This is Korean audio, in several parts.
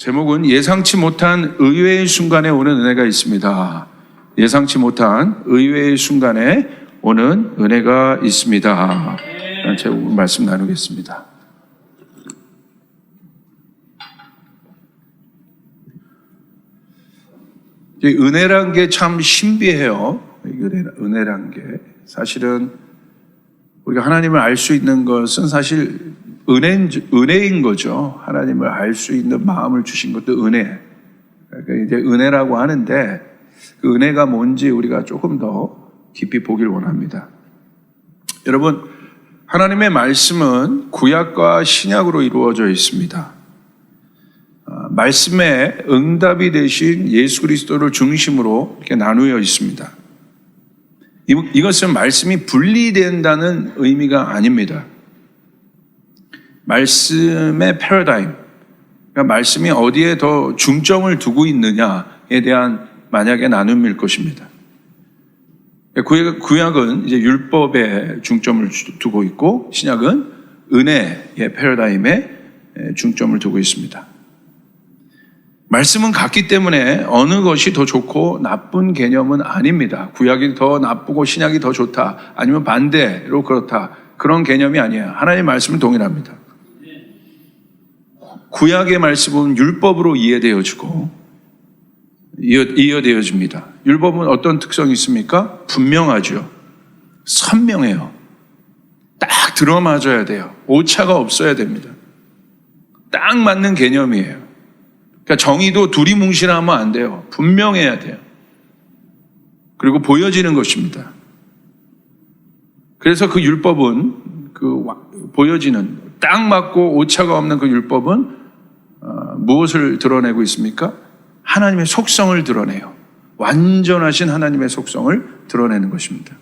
제목은 예상치 못한 의외의 순간에 오는 은혜가 있습니다. 예상치 못한 의외의 순간에 오는 은혜가 있습니다. 제가 말씀 나누겠습니다. 은혜란 게 참 신비해요. 은혜란 게 사실은 우리가 하나님을 알 수 있는 것은 사실 은혜인 거죠. 하나님을 알 수 있는 마음을 주신 것도 은혜. 그러니까 이제 은혜라고 하는데 그 은혜가 뭔지 우리가 조금 더 깊이 보길 원합니다. 여러분, 하나님의 말씀은 구약과 신약으로 이루어져 있습니다. 말씀에 응답이 되신 예수 그리스도를 중심으로 이렇게 나누어 있습니다. 이것은 말씀이 분리된다는 의미가 아닙니다. 말씀의 패러다임, 그러니까 말씀이 어디에 더 중점을 두고 있느냐에 대한 만약의 나눔일 것입니다. 구약은 이제 율법에 중점을 두고 있고 신약은 은혜의 패러다임에 중점을 두고 있습니다. 말씀은 같기 때문에 어느 것이 더 좋고 나쁜 개념은 아닙니다. 구약이 더 나쁘고 신약이 더 좋다, 아니면 반대로 그렇다, 그런 개념이 아니에요. 하나님의 말씀은 동일합니다. 구약의 말씀은 율법으로 이해되어지고 이어되어집니다. 율법은 어떤 특성이 있습니까? 분명하죠. 선명해요. 딱 들어맞아야 돼요. 오차가 없어야 됩니다. 딱 맞는 개념이에요. 그러니까 정의도 두리뭉실하면 안 돼요. 분명해야 돼요. 그리고 보여지는 것입니다. 그래서 그 율법은 보여지는 딱 맞고 오차가 없는 그 율법은 무엇을 드러내고 있습니까? 하나님의 속성을 드러내요. 완전하신 하나님의 속성을 드러내는 것입니다.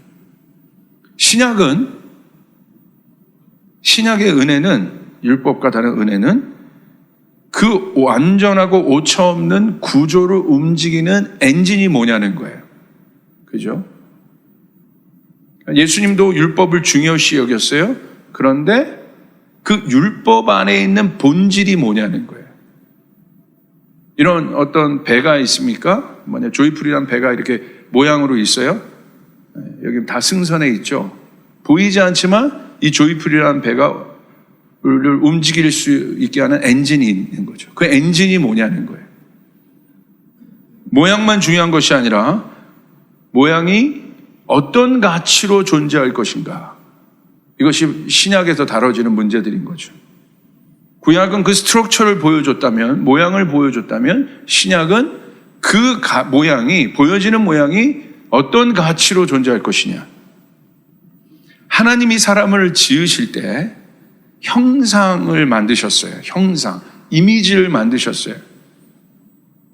신약의 은혜는, 율법과 다른 은혜는 그 완전하고 오차 없는 구조를 움직이는 엔진이 뭐냐는 거예요. 그죠? 예수님도 율법을 중요시 여겼어요. 그런데 그 율법 안에 있는 본질이 뭐냐는 거예요. 이런 어떤 배가 있습니까? 조이풀이라는 배가 이렇게 모양으로 있어요. 여기 다 승선해 있죠. 보이지 않지만 이 조이풀이라는 배가 를 움직일 수 있게 하는 엔진이 있는 거죠. 그 엔진이 뭐냐는 거예요. 모양만 중요한 것이 아니라 모양이 어떤 가치로 존재할 것인가. 이것이 신약에서 다뤄지는 문제들인 거죠. 구약은 그 스트럭처를 보여줬다면, 모양을 보여줬다면, 신약은 그 모양이, 보여지는 모양이 어떤 가치로 존재할 것이냐. 하나님이 사람을 지으실 때 형상을 만드셨어요. 형상, 이미지를 만드셨어요.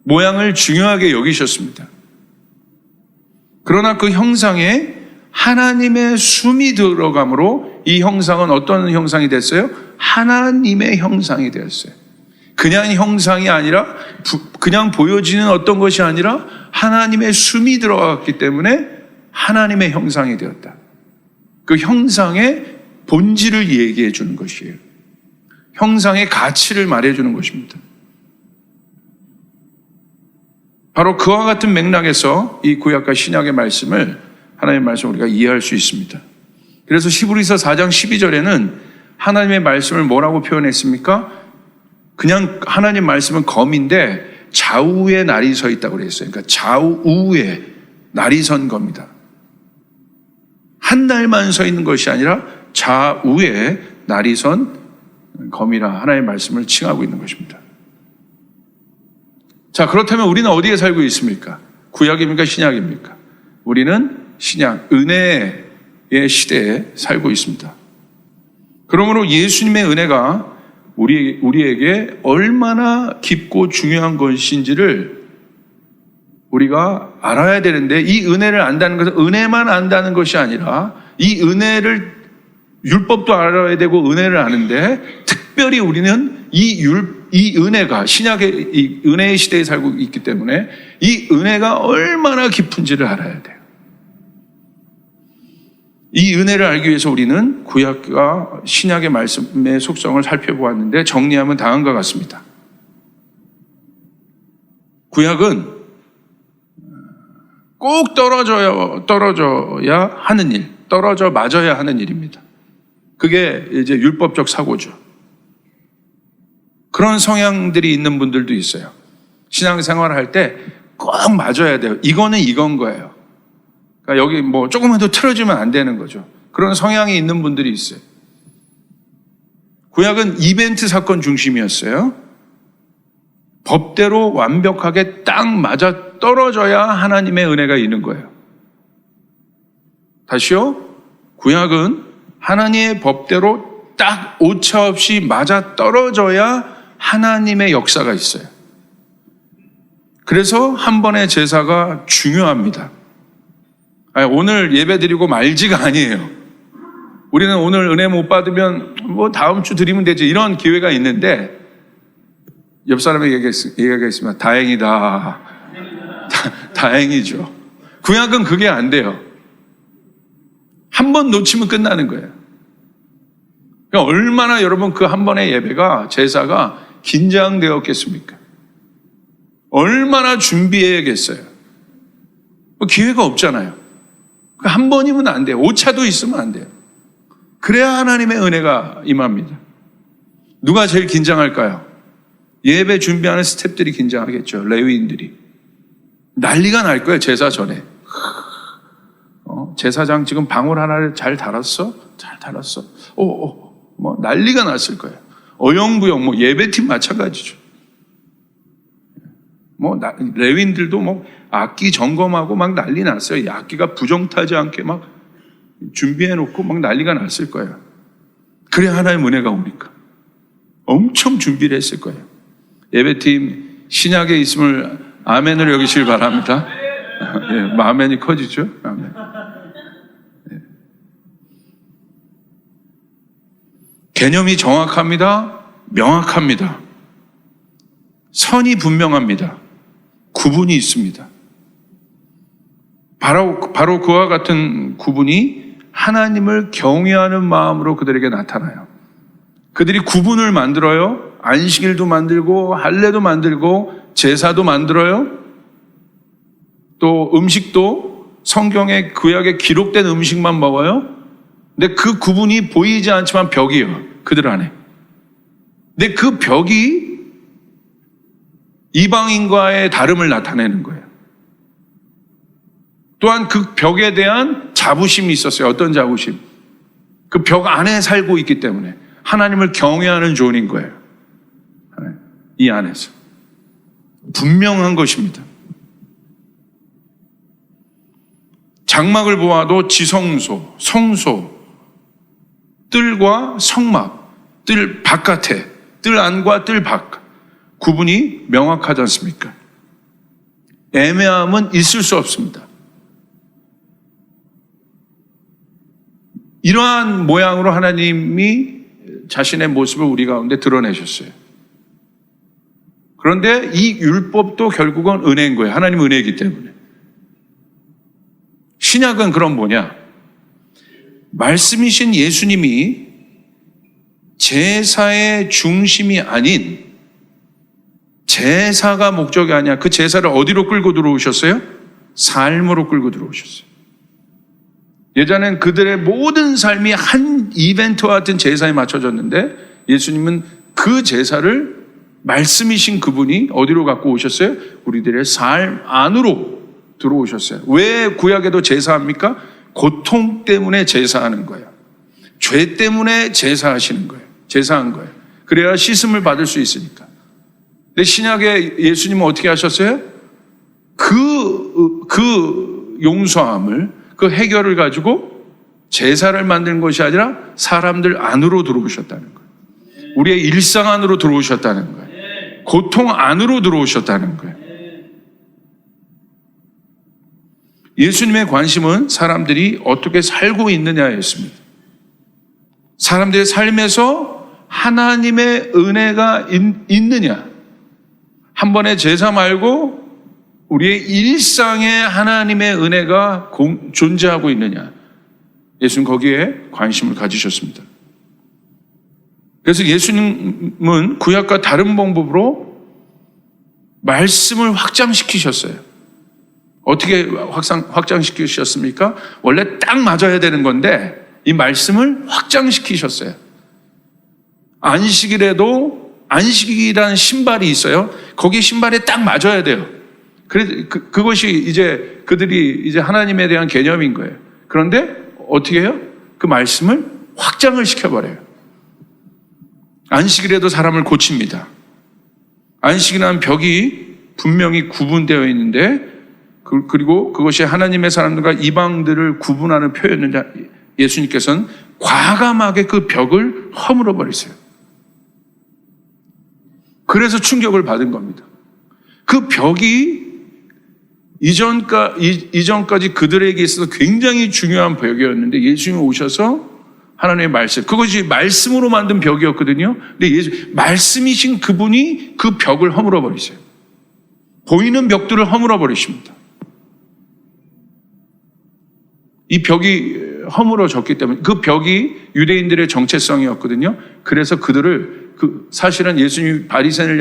모양을 중요하게 여기셨습니다. 그러나 그 형상에 하나님의 숨이 들어감으로 이 형상은 어떤 형상이 됐어요? 하나님의 형상이 되었어요. 그냥 형상이 아니라, 그냥 보여지는 어떤 것이 아니라 하나님의 숨이 들어갔기 때문에 하나님의 형상이 되었다. 그 형상의 본질을 얘기해 주는 것이에요. 형상의 가치를 말해 주는 것입니다. 바로 그와 같은 맥락에서 이 구약과 신약의 말씀을, 하나님의 말씀을 우리가 이해할 수 있습니다. 그래서 히브리서 4장 12절에는 하나님의 말씀을 뭐라고 표현했습니까? 그냥 하나님 말씀은 검인데 좌우에 날이 서 있다고 그랬어요. 그러니까 좌우에 날이 선 겁니다. 한 날만 서 있는 것이 아니라 좌우에 날이 선 검이라 하나님의 말씀을 칭하고 있는 것입니다. 자, 그렇다면 우리는 어디에 살고 있습니까? 구약입니까? 신약입니까? 우리는 신약, 은혜의 시대에 살고 있습니다. 그러므로 예수님의 은혜가 우리에게 얼마나 깊고 중요한 것인지를 우리가 알아야 되는데, 이 은혜를 안다는 것은 은혜만 안다는 것이 아니라 이 은혜를, 율법도 알아야 되고 은혜를 아는데, 특별히 우리는 이 은혜가, 신약의 이 은혜의 시대에 살고 있기 때문에 이 은혜가 얼마나 깊은지를 알아야 돼요. 이 은혜를 알기 위해서 우리는 구약과 신약의 말씀의 속성을 살펴보았는데, 정리하면 다음과 같습니다. 구약은 꼭 떨어져야 하는 일, 떨어져 맞아야 하는 일입니다. 그게 이제 율법적 사고죠. 그런 성향들이 있는 분들도 있어요. 신앙생활 할 때 꼭 맞아야 돼요. 이거는 이건 거예요. 그러니까 여기 뭐 조금만 더 틀어지면 안 되는 거죠. 그런 성향이 있는 분들이 있어요. 구약은 이벤트 사건 중심이었어요. 법대로 완벽하게 딱 맞아 떨어져야 하나님의 은혜가 있는 거예요. 다시요. 구약은 하나님의 법대로 딱 오차 없이 맞아 떨어져야 하나님의 역사가 있어요. 그래서 한 번의 제사가 중요합니다. 오늘 예배 드리고 말지가 아니에요. 우리는 오늘 은혜 못 받으면 뭐 다음 주 드리면 되지, 이런 기회가 있는데, 옆 사람에게 얘기하겠습니다. 다행이다. 다행이죠. 구약은 그게 안 돼요. 한 번 놓치면 끝나는 거예요. 그러니까 얼마나 여러분 그 한 번의 예배가, 제사가 긴장되었겠습니까? 얼마나 준비해야겠어요. 기회가 없잖아요. 한 번이면 안 돼요. 오차도 있으면 안 돼요. 그래야 하나님의 은혜가 임합니다. 누가 제일 긴장할까요? 예배 준비하는 스태프들이 긴장하겠죠. 레위인들이. 난리가 날 거예요. 제사 전에. 제사장 지금 방울 하나를 잘 달았어? 잘 달았어. 뭐 난리가 났을 거예요. 어영부영, 뭐 예배팀 마찬가지죠. 뭐 레위인들도 뭐 악기 점검하고 막 난리 났어요. 악기가 부정타지 않게 막 준비해놓고 막 난리가 났을 거예요. 그래야 하나님의 은혜가 오니까. 엄청 준비를 했을 거예요. 예배팀 신약에 있음을 아멘으로 여기시길 바랍니다. 예, 아멘이 커지죠. 아멘. 예. 개념이 정확합니다. 명확합니다. 선이 분명합니다. 구분이 있습니다. 바로 그와 같은 구분이 하나님을 경외하는 마음으로 그들에게 나타나요. 그들이 구분을 만들어요. 안식일도 만들고 할례도 만들고 제사도 만들어요. 또 음식도 성경에 구약에 기록된 음식만 먹어요. 근데 그 구분이 보이지 않지만 벽이에요. 그들 안에. 근데 그 벽이 이방인과의 다름을 나타내는 거예요. 또한 그 벽에 대한 자부심이 있었어요. 어떤 자부심? 그 벽 안에 살고 있기 때문에 하나님을 경외하는 존인 거예요. 이 안에서. 분명한 것입니다. 장막을 보아도 지성소, 성소, 뜰과 성막, 뜰 바깥에, 뜰 안과 뜰 밖, 구분이 명확하지 않습니까? 애매함은 있을 수 없습니다. 이러한 모양으로 하나님이 자신의 모습을 우리 가운데 드러내셨어요. 그런데 이 율법도 결국은 은혜인 거예요. 하나님 은혜이기 때문에. 신약은 그럼 뭐냐? 말씀이신 예수님이 제사의 중심이 아닌, 제사가 목적이 아니야. 그 제사를 어디로 끌고 들어오셨어요? 삶으로 끌고 들어오셨어요. 예전엔 그들의 모든 삶이 한 이벤트와 같은 제사에 맞춰졌는데, 예수님은 그 제사를 말씀이신 그분이 어디로 갖고 오셨어요? 우리들의 삶 안으로 들어오셨어요. 왜 구약에도 제사합니까? 고통 때문에 제사하는 거예요. 죄 때문에 제사하시는 거예요. 제사한 거예요. 그래야 씻음을 받을 수 있으니까. 근데 신약에 예수님은 어떻게 하셨어요? 그 용서함을, 그 해결을 가지고 제사를 만든 것이 아니라 사람들 안으로 들어오셨다는 거예요. 우리의 일상 안으로 들어오셨다는 거예요. 고통 안으로 들어오셨다는 거예요. 예수님의 관심은 사람들이 어떻게 살고 있느냐였습니다. 사람들의 삶에서 하나님의 은혜가 있느냐. 한 번의 제사 말고 우리의 일상에 하나님의 은혜가 존재하고 있느냐. 예수님 거기에 관심을 가지셨습니다. 그래서 예수님은 구약과 다른 방법으로 말씀을 확장시키셨어요. 어떻게 확장시키셨습니까? 원래 딱 맞아야 되는 건데 이 말씀을 확장시키셨어요. 안식일에도 안식이라는 신발이 있어요. 거기 신발에 딱 맞아야 돼요. 그것이 이제 그들이 이제 하나님에 대한 개념인 거예요. 그런데 어떻게 해요? 그 말씀을 확장을 시켜버려요. 안식일에도 사람을 고칩니다. 안식이라는 벽이 분명히 구분되어 있는데 그리고 그것이 하나님의 사람들과 이방들을 구분하는 표현이냐, 예수님께서는 과감하게 그 벽을 허물어 버리세요. 그래서 충격을 받은 겁니다. 그 벽이 이전까지 그들에게 있어서 굉장히 중요한 벽이었는데 예수님이 오셔서 하나님의 말씀, 그것이 말씀으로 만든 벽이었거든요. 근데 말씀이신 그분이 그 벽을 허물어 버리세요. 보이는 벽들을 허물어 버리십니다. 이 벽이 허물어졌기 때문에 그 벽이 유대인들의 정체성이었거든요. 그래서 그들을 사실은 예수님 바리새인을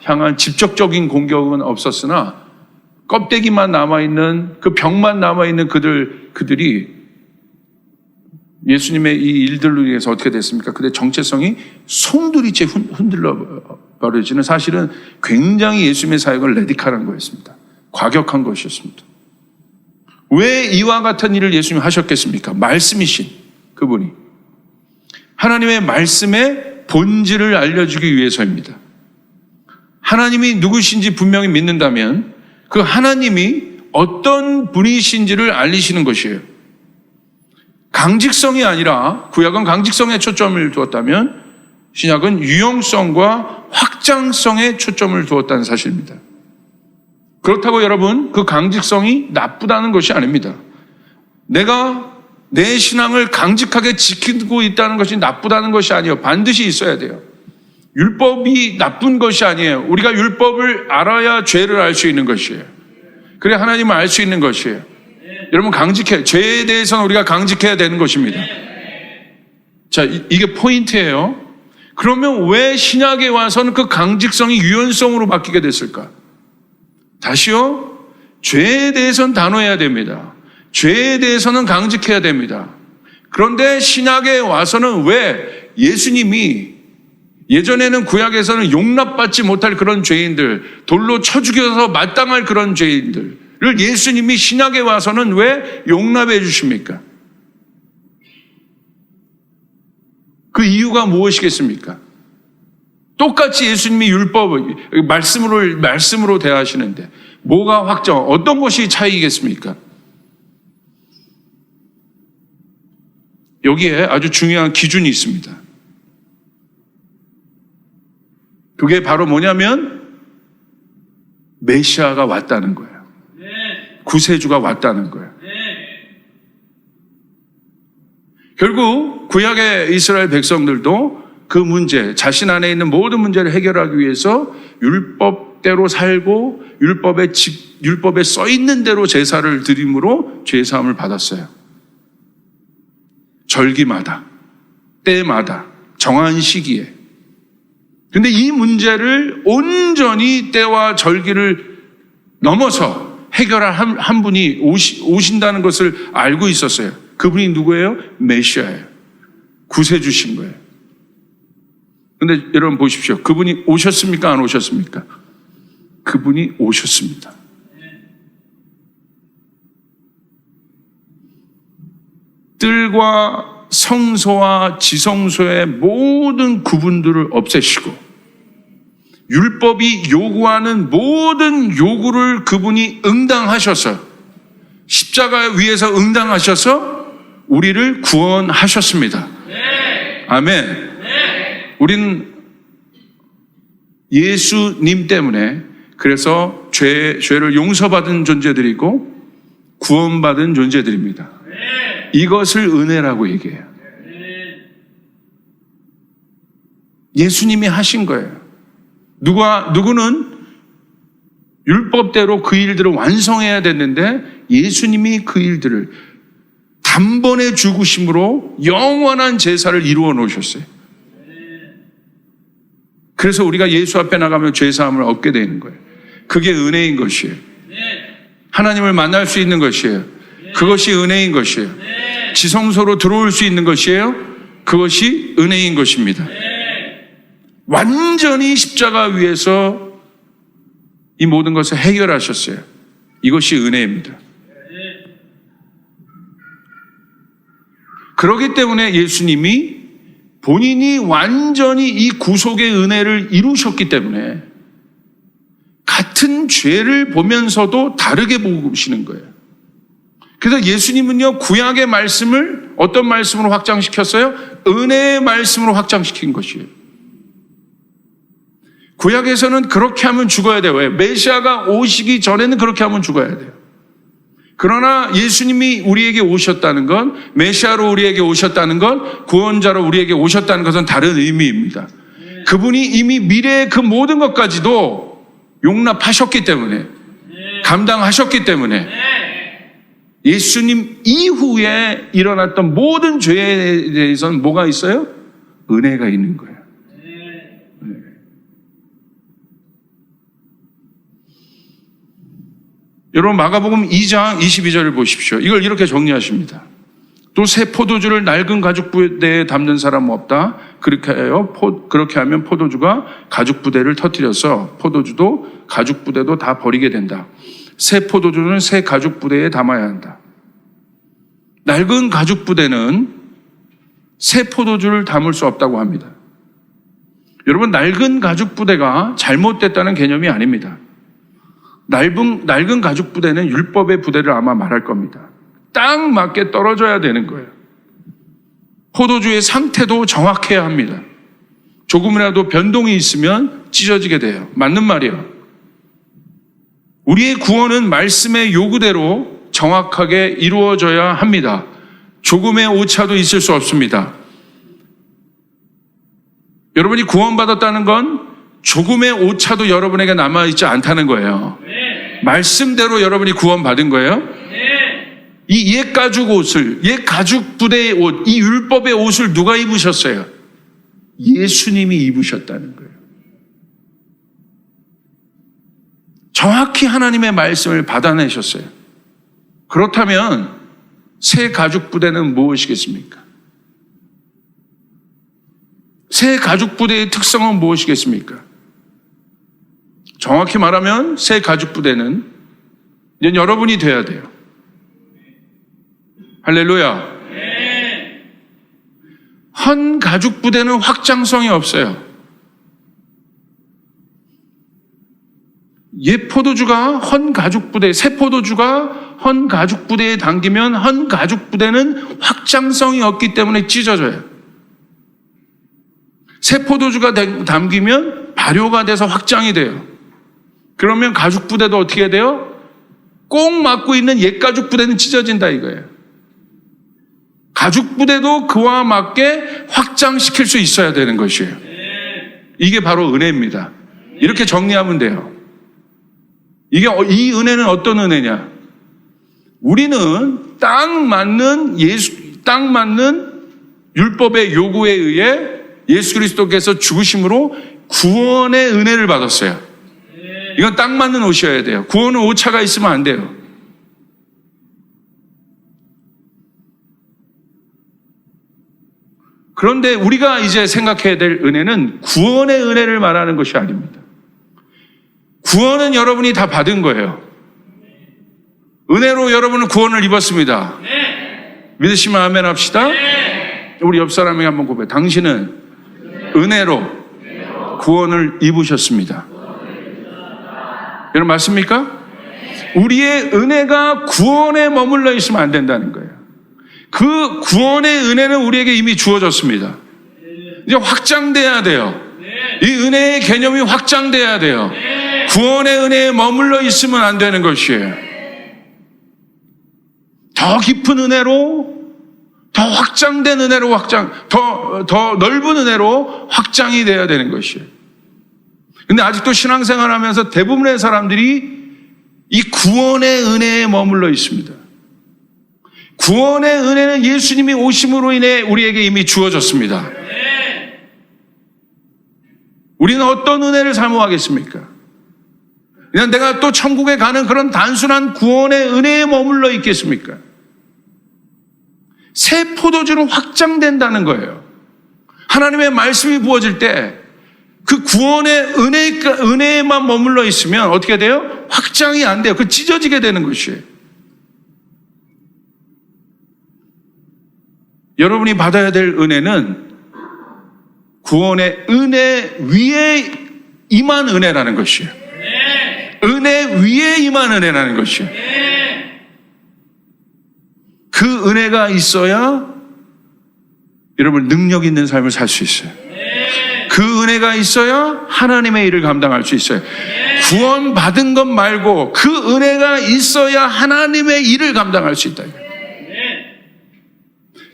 향한 직접적인 공격은 없었으나 껍데기만 남아있는 그 벽만 남아있는 그들이 예수님의 이 일들로 인해서 어떻게 됐습니까? 그들의 정체성이 송두리째 흔들려 버려지는 사실은 굉장히 예수님의 사역을 레디칼한 거였습니다. 과격한 것이었습니다. 왜 이와 같은 일을 예수님이 하셨겠습니까? 말씀이신 그분이 하나님의 말씀의 본질을 알려주기 위해서입니다. 하나님이 누구신지 분명히 믿는다면 그 하나님이 어떤 분이신지를 알리시는 것이에요. 강직성이 아니라 구약은 강직성에 초점을 두었다면 신약은 유용성과 확장성에 초점을 두었다는 사실입니다. 그렇다고 여러분 그 강직성이 나쁘다는 것이 아닙니다. 내가 내 신앙을 강직하게 지키고 있다는 것이 나쁘다는 것이 아니에요. 반드시 있어야 돼요. 율법이 나쁜 것이 아니에요. 우리가 율법을 알아야 죄를 알 수 있는 것이에요. 그래 하나님을 알 수 있는 것이에요. 여러분 죄에 대해서는 우리가 강직해야 되는 것입니다. 자, 이게 포인트예요. 그러면 왜 신약에 와서는 그 강직성이 유연성으로 바뀌게 됐을까? 다시요. 죄에 대해서는 단호해야 됩니다. 죄에 대해서는 강직해야 됩니다. 그런데 신약에 와서는 왜 예수님이 예전에는 구약에서는 용납받지 못할 그런 죄인들, 돌로 쳐 죽여서 마땅할 그런 죄인들을 예수님이 신약에 와서는 왜 용납해 주십니까? 그 이유가 무엇이겠습니까? 똑같이 예수님이 율법을 말씀으로 대하시는데 뭐가 어떤 것이 차이겠습니까? 여기에 아주 중요한 기준이 있습니다. 그게 바로 뭐냐면 메시아가 왔다는 거예요. 구세주가 왔다는 거예요. 결국 구약의 이스라엘 백성들도 그 문제, 자신 안에 있는 모든 문제를 해결하기 위해서 율법대로 살고 율법에 써 있는 대로 제사를 드림으로 죄 사함을 받았어요. 절기마다, 때마다, 정한 시기에. 근데 이 문제를 온전히 때와 절기를 넘어서 해결할 한 분이 오신다는 것을 알고 있었어요. 그분이 누구예요? 메시아예요. 구세주신 거예요. 근데 여러분 보십시오. 그분이 오셨습니까? 안 오셨습니까? 그분이 오셨습니다. 뜰과 성소와 지성소의 모든 구분들을 없애시고 율법이 요구하는 모든 요구를 그분이 응당하셔서 십자가 위에서 응당하셔서 우리를 구원하셨습니다. 아멘. 우리는 예수님 때문에 그래서 죄를 용서받은 존재들이고 구원받은 존재들입니다. 이것을 은혜라고 얘기해요. 예수님이 하신 거예요. 누구는 율법대로 그 일들을 완성해야 됐는데 예수님이 그 일들을 단번에 죽으심으로 영원한 제사를 이루어 놓으셨어요. 그래서 우리가 예수 앞에 나가면 죄사함을 얻게 되는 거예요. 그게 은혜인 것이에요. 하나님을 만날 수 있는 것이에요. 그것이 은혜인 것이에요. 지성소로 들어올 수 있는 것이에요. 그것이 은혜인 것입니다. 완전히 십자가 위에서 이 모든 것을 해결하셨어요. 이것이 은혜입니다. 그렇기 때문에 예수님이 본인이 완전히 이 구속의 은혜를 이루셨기 때문에 같은 죄를 보면서도 다르게 보시는 거예요. 그래서 예수님은요, 구약의 말씀을 어떤 말씀으로 확장시켰어요? 은혜의 말씀으로 확장시킨 것이에요. 구약에서는 그렇게 하면 죽어야 돼요. 왜? 메시아가 오시기 전에는 그렇게 하면 죽어야 돼요. 그러나 예수님이 우리에게 오셨다는 건, 메시아로 우리에게 오셨다는 건, 구원자로 우리에게 오셨다는 것은 다른 의미입니다. 그분이 이미 미래의 그 모든 것까지도 용납하셨기 때문에, 감당하셨기 때문에 예수님 이후에 일어났던 모든 죄에 대해서는 뭐가 있어요? 은혜가 있는 거예요. 여러분, 마가복음 2장 22절을 보십시오. 이걸 이렇게 정리하십니다. 또 새 포도주를 낡은 가죽 부대에 담는 사람은 없다. 그렇게 하면 포도주가 가죽 부대를 터뜨려서 포도주도 가죽 부대도 다 버리게 된다. 새 포도주는 새 가죽 부대에 담아야 한다. 낡은 가죽 부대는 새 포도주를 담을 수 없다고 합니다. 여러분, 낡은 가죽 부대가 잘못됐다는 개념이 아닙니다. 낡은 가죽 부대는 율법의 부대를 아마 말할 겁니다. 딱 맞게 떨어져야 되는 거예요. 포도주의 상태도 정확해야 합니다. 조금이라도 변동이 있으면 찢어지게 돼요. 맞는 말이에요. 우리의 구원은 말씀의 요구대로 정확하게 이루어져야 합니다. 조금의 오차도 있을 수 없습니다. 여러분이 구원받았다는 건 조금의 오차도 여러분에게 남아있지 않다는 거예요. 말씀대로 여러분이 구원받은 거예요. 이 옛 가죽 옷을, 옛 가죽 부대의 옷, 이 율법의 옷을 누가 입으셨어요? 예수님이 입으셨다는 거예요. 정확히 하나님의 말씀을 받아내셨어요. 그렇다면 새 가죽 부대는 무엇이겠습니까? 새 가죽 부대의 특성은 무엇이겠습니까? 정확히 말하면 새 가죽 부대는 이제 여러분이 돼야 돼요. 할렐루야. 헌 가죽 부대는 확장성이 없어요. 옛 포도주가 헌 가죽 부대, 새 포도주가 헌 가죽 부대에 담기면 헌 가죽 부대는 확장성이 없기 때문에 찢어져요. 새 포도주가 담기면 발효가 돼서 확장이 돼요. 그러면 가죽 부대도 어떻게 돼요? 꼭 맞고 있는 옛 가죽 부대는 찢어진다 이거예요. 가죽 부대도 그와 맞게 확장시킬 수 있어야 되는 것이에요. 이게 바로 은혜입니다. 이렇게 정리하면 돼요. 이 은혜는 어떤 은혜냐? 우리는 딱 맞는 율법의 요구에 의해 예수 그리스도께서 죽으심으로 구원의 은혜를 받았어요. 이건 딱 맞는 옷이어야 돼요. 구원은 오차가 있으면 안 돼요. 그런데 우리가 이제 생각해야 될 은혜는 구원의 은혜를 말하는 것이 아닙니다. 구원은 여러분이 다 받은 거예요. 은혜로 여러분은 구원을 입었습니다. 믿으시면 아멘 합시다. 우리 옆 사람에게 한번 고백해. 당신은 은혜로 구원을 입으셨습니다. 여러분 맞습니까? 우리의 은혜가 구원에 머물러 있으면 안 된다는 거예요. 그 구원의 은혜는 우리에게 이미 주어졌습니다. 이제 확장돼야 돼요. 이 은혜의 개념이 확장돼야 돼요. 구원의 은혜에 머물러 있으면 안 되는 것이에요. 더 깊은 은혜로, 더 확장된 은혜로 더 넓은 은혜로 확장이 돼야 되는 것이에요. 근데 아직도 신앙생활 하면서 대부분의 사람들이 이 구원의 은혜에 머물러 있습니다. 구원의 은혜는 예수님이 오심으로 인해 우리에게 이미 주어졌습니다. 우리는 어떤 은혜를 사모하겠습니까? 그냥 내가 또 천국에 가는 그런 단순한 구원의 은혜에 머물러 있겠습니까? 새 포도주는 확장된다는 거예요. 하나님의 말씀이 부어질 때 그 구원의 은혜에만 머물러 있으면 어떻게 돼요? 확장이 안 돼요. 그 찢어지게 되는 것이에요. 여러분이 받아야 될 은혜는 구원의 은혜 위에 임한 은혜라는 것이에요. 은혜 위에 임한 은혜라는 것이에요. 그 은혜가 있어야 여러분 능력 있는 삶을 살 수 있어요. 그 은혜가 있어야 하나님의 일을 감당할 수 있어요. 구원받은 것 말고 그 은혜가 있어야 하나님의 일을 감당할 수 있다.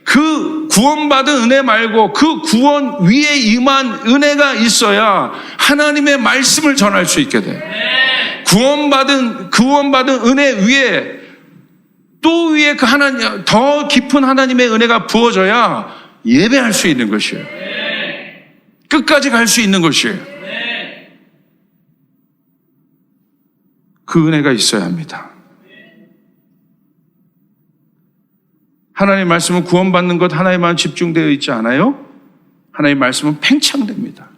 그 구원받은 은혜 말고 그 구원 위에 임한 은혜가 있어야 하나님의 말씀을 전할 수 있게 돼요. 구원받은 은혜 위에 또 위에 그 하나님, 더 깊은 하나님의 은혜가 부어져야 예배할 수 있는 것이에요. 끝까지 갈 수 있는 것이에요. 그 은혜가 있어야 합니다. 하나님의 말씀은 구원받는 것 하나에만 집중되어 있지 않아요? 하나님의 말씀은 팽창됩니다.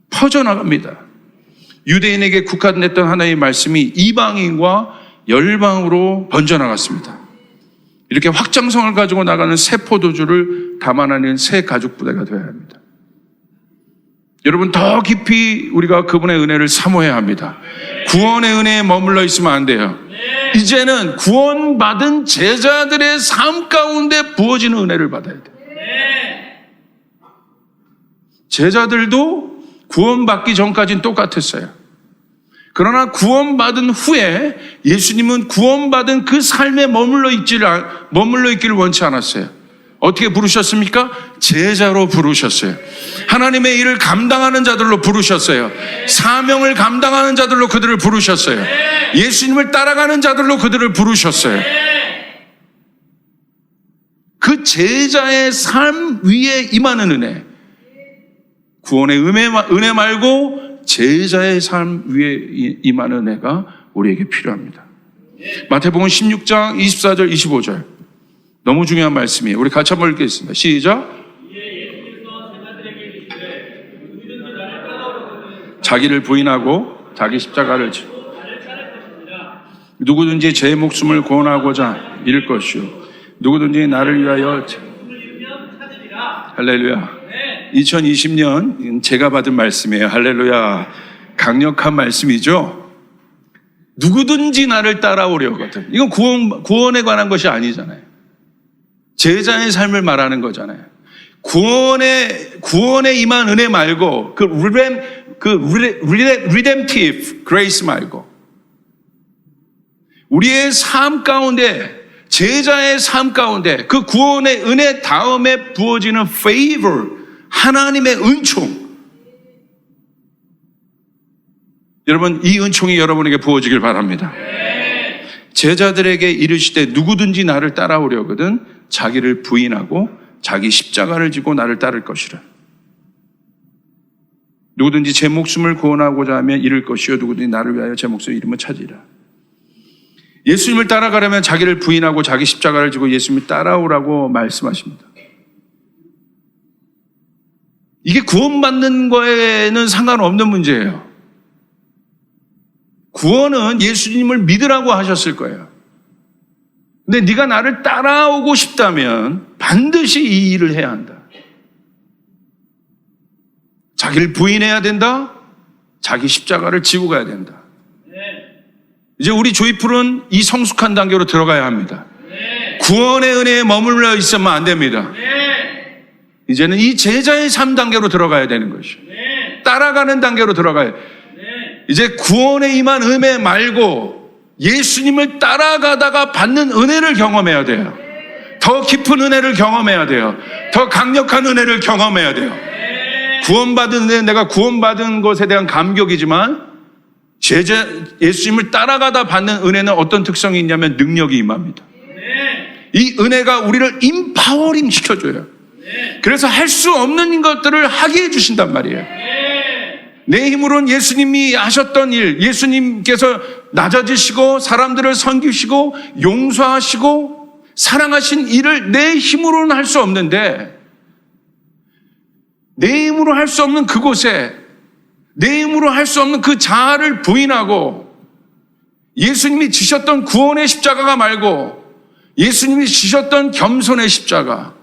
퍼져나갑니다. 유대인에게 국한됐던 하나님의 말씀이 이방인과 열방으로 번져나갔습니다. 이렇게 확장성을 가지고 나가는 새 포도주를 담아내는 새 가죽 부대가 되어야 합니다. 여러분, 더 깊이 우리가 그분의 은혜를 사모해야 합니다. 구원의 은혜에 머물러 있으면 안 돼요. 이제는 구원받은 제자들의 삶 가운데 부어지는 은혜를 받아야 돼요. 제자들도 구원받기 전까지는 똑같았어요. 그러나 구원받은 후에 예수님은 구원받은 그 삶에 머물러 있기를 원치 않았어요. 어떻게 부르셨습니까? 제자로 부르셨어요. 하나님의 일을 감당하는 자들로 부르셨어요. 사명을 감당하는 자들로 그들을 부르셨어요. 예수님을 따라가는 자들로 그들을 부르셨어요. 그 제자의 삶 위에 임하는 은혜, 구원의 은혜 말고 제자의 삶 위에 임하는 은혜가 우리에게 필요합니다. 마태복음 16장 24절 25절 너무 중요한 말씀이에요. 우리 같이 한번 읽겠습니다. 시작. 자기를 부인하고 자기 십자가를 지고 누구든지 제 목숨을 구원하고자 잃을 것이요 누구든지 나를 위하여 할렐루야. 2020년 제가 받은 말씀이에요. 할렐루야. 강력한 말씀이죠. 누구든지 나를 따라오려거든. 이건 구원에 관한 것이 아니잖아요. 제자의 삶을 말하는 거잖아요. 구원에 임한 은혜 말고, redemptive grace 말고, 우리의 삶 가운데, 제자의 삶 가운데, 그 구원의 은혜 다음에 부어지는 favor, 하나님의 은총. 여러분, 이 은총이 여러분에게 부어지길 바랍니다. 제자들에게 이르시되 누구든지 나를 따라오려거든 자기를 부인하고 자기 십자가를 지고 나를 따를 것이라. 누구든지 제 목숨을 구원하고자 하면 잃을 것이요 누구든지 나를 위하여 제 목숨을 잃으면 찾으리라. 예수님을 따라가려면 자기를 부인하고 자기 십자가를 지고 예수님을 따라오라고 말씀하십니다. 이게 구원받는 거에는 상관없는 문제예요. 구원은 예수님을 믿으라고 하셨을 거예요. 근데 네가 나를 따라오고 싶다면 반드시 이 일을 해야 한다. 자기를 부인해야 된다. 자기 십자가를 지고 가야 된다. 이제 우리 조이풀은 이 성숙한 단계로 들어가야 합니다. 구원의 은혜에 머물러 있으면 안 됩니다. 이제는 이 제자의 3단계로 들어가야 되는 것이죠. 따라가는 단계로 들어가야 돼요. 이제 구원에 임한 은혜 말고 예수님을 따라가다가 받는 은혜를 경험해야 돼요. 더 깊은 은혜를 경험해야 돼요. 더 강력한 은혜를 경험해야 돼요. 구원받은 은혜, 내가 구원받은 것에 대한 감격이지만 예수님을 따라가다 받는 은혜는 어떤 특성이 있냐면 능력이 임합니다. 이 은혜가 우리를 임파워링 시켜줘요. 그래서 할 수 없는 것들을 하게 해주신단 말이에요. 내 힘으로는 예수님이 하셨던 일, 예수님께서 낮아지시고 사람들을 섬기시고 용서하시고 사랑하신 일을 내 힘으로는 할 수 없는데, 내 힘으로 할 수 없는 그곳에 내 힘으로 할 수 없는 그 자아를 부인하고 예수님이 지셨던 구원의 십자가가 말고 예수님이 지셨던 겸손의 십자가,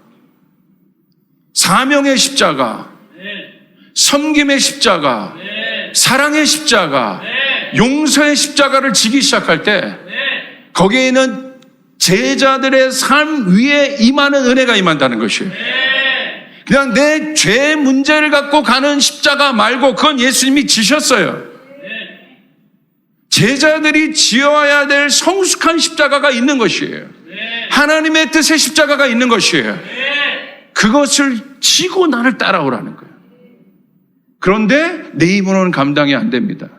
사명의 십자가, 섬김의 십자가, 사랑의 십자가, 용서의 십자가를 지기 시작할 때 거기에는 제자들의 삶 위에 임하는 은혜가 임한다는 것이에요. 그냥 내 죄 문제를 갖고 가는 십자가 말고 그건 예수님이 지셨어요. 제자들이 지어야 될 성숙한 십자가가 있는 것이에요. 하나님의 뜻의 십자가가 있는 것이에요. 그것을 지고 나를 따라오라는 거예요. 그런데 내 힘으로는 감당이 안 됩니다.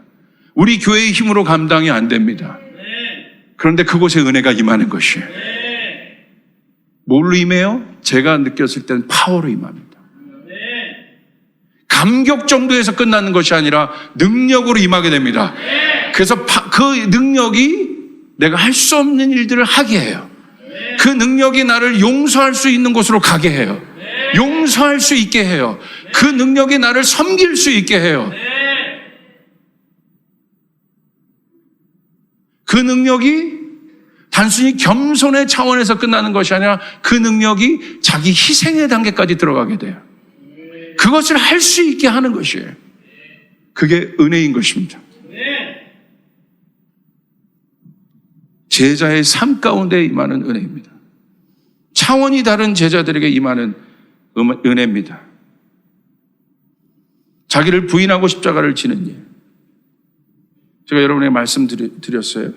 우리 교회의 힘으로 감당이 안 됩니다. 그런데 그곳에 은혜가 임하는 것이에요. 뭘로 임해요? 제가 느꼈을 때는 파워로 임합니다. 감격 정도에서 끝나는 것이 아니라 능력으로 임하게 됩니다. 그래서 그 능력이 내가 할 수 없는 일들을 하게 해요. 그 능력이 나를 용서할 수 있는 곳으로 가게 해요. 용서할 수 있게 해요. 그 능력이 나를 섬길 수 있게 해요. 그 능력이 단순히 겸손의 차원에서 끝나는 것이 아니라 그 능력이 자기 희생의 단계까지 들어가게 돼요. 그것을 할 수 있게 하는 것이에요. 그게 은혜인 것입니다. 제자의 삶 가운데 임하는 은혜입니다. 차원이 다른 제자들에게 임하는 은혜입니다. 자기를 부인하고 십자가를 지는 일. 제가 여러분에게 말씀드렸어요.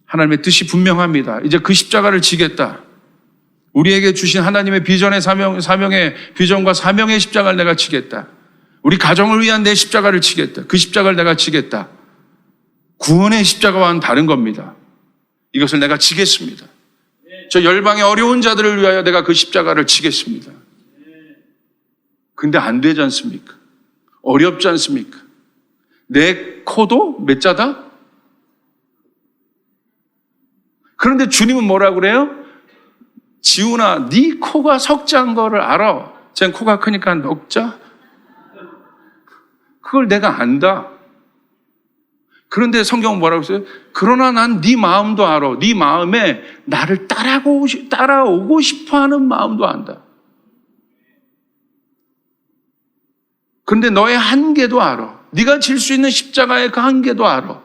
하나님의 뜻이 분명합니다. 이제 그 십자가를 지겠다. 우리에게 주신 하나님의 비전의 사명의 비전과 사명의 십자가를 내가 지겠다. 우리 가정을 위한 내 십자가를 지겠다. 그 십자가를 내가 지겠다. 구원의 십자가와는 다른 겁니다. 이것을 내가 지겠습니다. 저 열방의 어려운 자들을 위하여 내가 그 십자가를 지겠습니다. 근데 안 되지 않습니까? 어렵지 않습니까? 내 코도 몇 자다? 그런데 주님은 뭐라고 그래요? 지훈아, 네 코가 석자인 거를 알아. 쟤는 코가 크니까 넉자? 그걸 내가 안다. 그런데 성경은 뭐라고 했어요? 그러나 난 네 마음도 알아. 네 마음에 나를 따라오고 싶어하는 마음도 안다. 그런데 너의 한계도 알아. 네가 질 수 있는 십자가의 그 한계도 알아.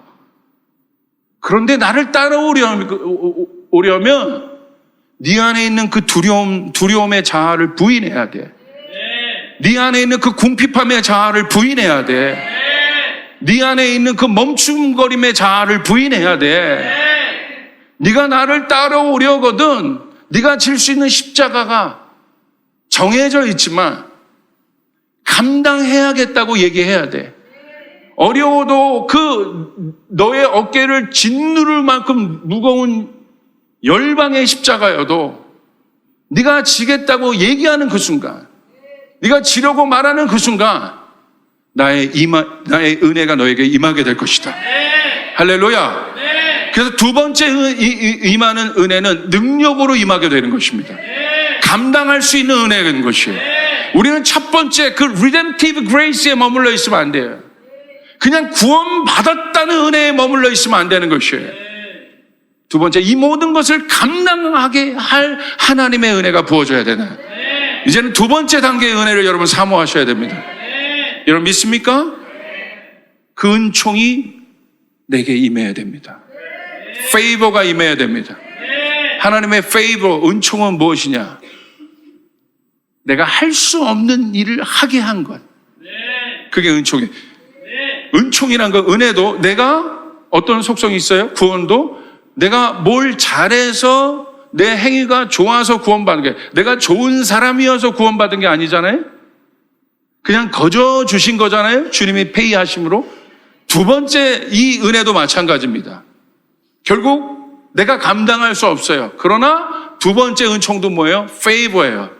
그런데 나를 따라오려면 네 안에 있는 그 두려움의 자아를 부인해야 돼. 네 안에 있는 그 궁핍함의 자아를 부인해야 돼. 네 안에 있는 그 멈춤거림의 자아를 부인해야 돼. 네가 나를 따라오려거든 네가 질 수 있는 십자가가 정해져 있지만 감당해야겠다고 얘기해야 돼. 어려워도 그 너의 어깨를 짓누를 만큼 무거운 열방의 십자가여도 네가 지겠다고 얘기하는 그 순간, 네가 지려고 말하는 그 순간 나의 은혜가 너에게 임하게 될 것이다. 할렐루야. 그래서 두 번째 임하는 은혜는 능력으로 임하게 되는 것입니다. 감당할 수 있는 은혜인 것이에요. 우리는 첫 번째 그 redemptive grace에 머물러 있으면 안 돼요. 그냥 구원받았다는 은혜에 머물러 있으면 안 되는 것이에요. 두 번째, 이 모든 것을 감당하게 할 하나님의 은혜가 부어져야 되나. 이제는 두 번째 단계의 은혜를 여러분 사모하셔야 됩니다. 여러분 믿습니까? 그 은총이 내게 임해야 됩니다. 페이버가 임해야 됩니다. 하나님의 페이버, 은총은 무엇이냐? 내가 할 수 없는 일을 하게 한 것. 그게 은총이에요. 은총이란 건 은혜도 내가 어떤 속성이 있어요? 구원도 내가 뭘 잘해서 내 행위가 좋아서 구원받은 게, 내가 좋은 사람이어서 구원받은 게 아니잖아요. 그냥 거저 주신 거잖아요. 주님이 페이하심으로. 두 번째 이 은혜도 마찬가지입니다. 결국 내가 감당할 수 없어요. 그러나 두 번째 은총도 뭐예요? 페이버예요.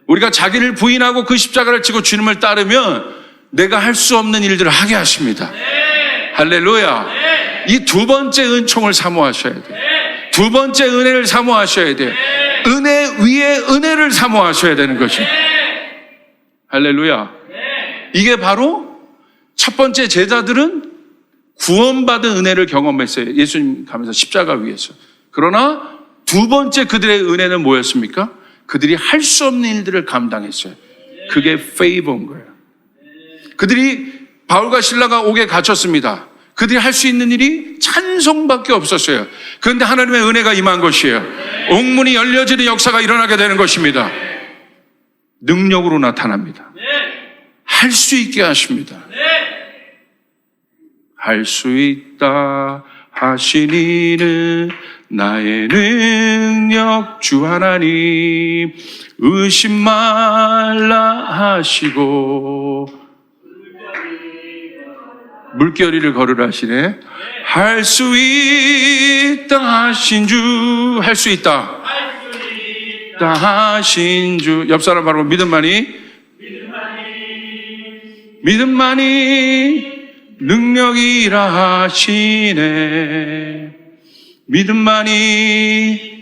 우리가 자기를 부인하고 그 십자가를 지고 주님을 따르면 내가 할 수 없는 일들을 하게 하십니다. 할렐루야. 이 두 번째 은총을 사모하셔야 돼요. 두 번째 은혜를 사모하셔야 돼요. 은혜 위에 은혜를 사모하셔야 되는 것이죠. 할렐루야. 이게 바로 첫 번째 제자들은 구원받은 은혜를 경험했어요. 예수님 가면서 십자가 위에서. 그러나 두 번째 그들의 은혜는 뭐였습니까? 그들이 할 수 없는 일들을 감당했어요. 그게 페이버인 거예요. 그들이 바울과 실라가 옥에 갇혔습니다. 그들이 할 수 있는 일이 찬송밖에 없었어요. 그런데 하나님의 은혜가 임한 것이에요. 옥문이 열려지는 역사가 일어나게 되는 것입니다. 능력으로 나타납니다. 할 수 있게 하십니다. 할 수 있다 하시니는 나의 능력 주 하나님 의심 말라 하시고 물결이를 걸으라 하시네. 할 수 있다 하신 주. 할 수 있다 하신 주. 옆 사람 바로 믿음만이 능력이라 하시네. 믿음만이